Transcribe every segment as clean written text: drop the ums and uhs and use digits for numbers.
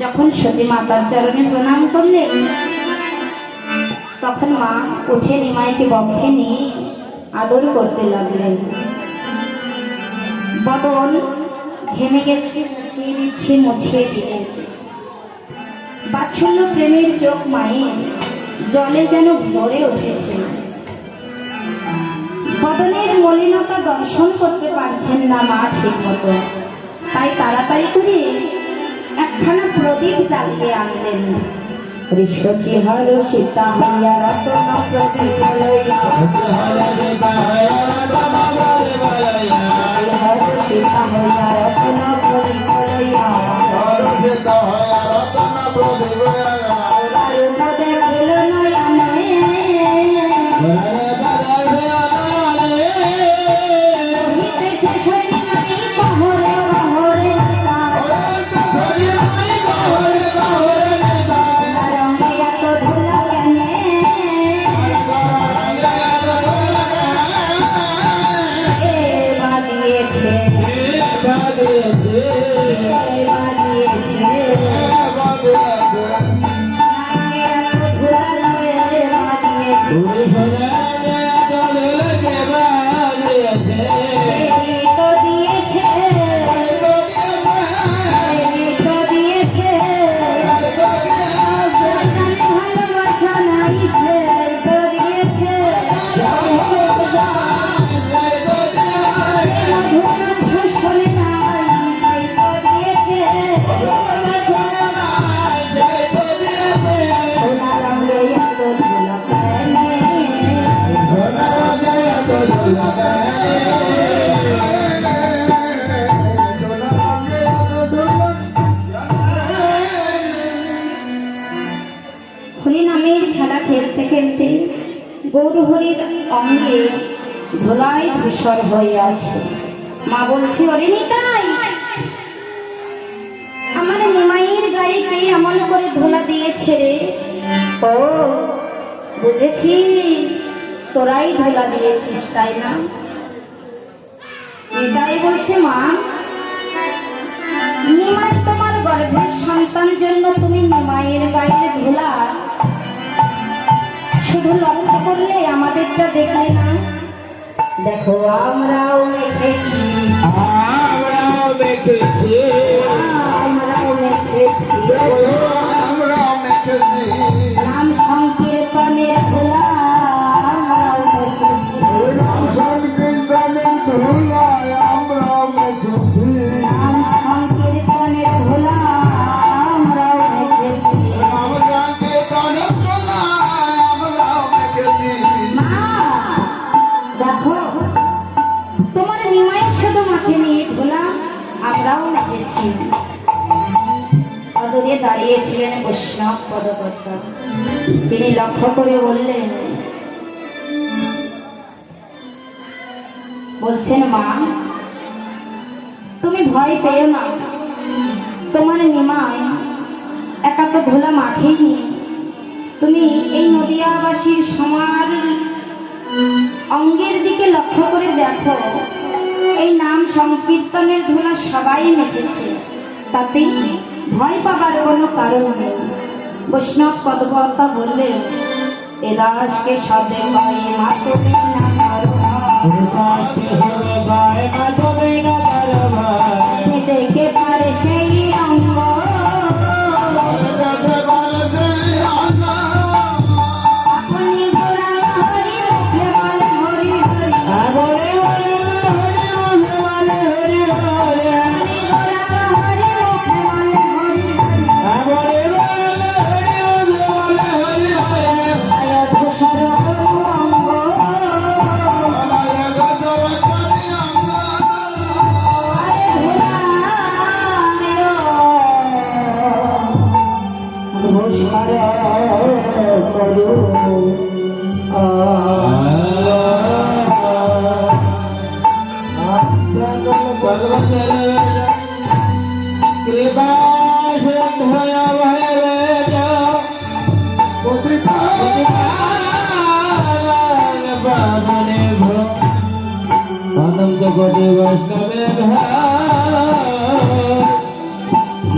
যখন সতী মাতার চরণে প্রণাম করলেন, তখন মা উঠে নিমাইকে বক্ষে নিয়ে আদর করতে লাগলেন। বদন ঘেমে গেছে, মুছিয়ে দিচ্ছে, মুছিয়ে দিলেন। বাৎসল্য প্রেমের চোখ মায়ের জলে যেন ভরে উঠেছে। বদনের মলিনতা দর্শন করতে পারছেন না মা ঠিক মতো, তাই তাড়াতাড়ি করে একখানা প্রদীপ জ্বালিয়ে আনলেন। ঋষচিহার সীতা হইয়া রতন প্রদীপ লইয়া, সীতা হইয়া রতন প্রদীপ লইয়া, দেখিল নয়নে হরিনামের খেলা খেলতে খেলতে গৌরহরির অঙ্গে ধুলায় ধূসর হয়ে আছে। মা বলছে, ওরে নিতাই, আমার নিমাইয়ের গায়ে কে এমন করে ধুলা দিয়েছে রে? ও বুঝেছি, তোরাই ধুলা দিয়েছিস তাই না? নিতাই বলছে, মা নিমাই তোমার গর্ভের সন্তান জন্য তুমি নিমাইয়ের গায়ে ধুলা শুধু লক্ষ্য করলে আমাদেরটা দেখলে না? দেখো আমরাও মেখেছি, আমরাও মেখেছি, আমরাও মেখেছি, আমরাও মেখেছি, নাম সংকীর্তনের ধুলা আমরাও মেখেছি, নাম সংকীর্তনের ধুলা আমরাও মেখেছি, নাম সংকীর্তনের ধুলা আমরাও মেখেছি, নাম সংকীর্তনের ধুলা আমরাও মেখেছি। মা দেখো, তোমার নিমাই শুধু মাকে নিয়ে ধুলা আমরাও মেখেছি। অদূরে দাঁড়িয়েছিলেন বৈষ্ণব পদকর্তা, তিনি লক্ষ্য করে বললেন, বলছেন, মা তুমি ভয় পেও না, তোমার নিমাই একা তো ধুলা মাখেনি। তুমি এই নদিয়াবাসীর সমার অঙ্গের দিকে লক্ষ্য করে দেখো, এই নাম সংকীর্তনের ধুলা সবাই মেখেছে, তাতেই ভয় পাবার কোনো কারণ নেই। বৈষ্ণব পদকর্তা বললেন, এ দাসকে সবে পায়ে মাতবে না দেখে পারে সেই অঙ্গ,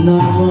নমঃ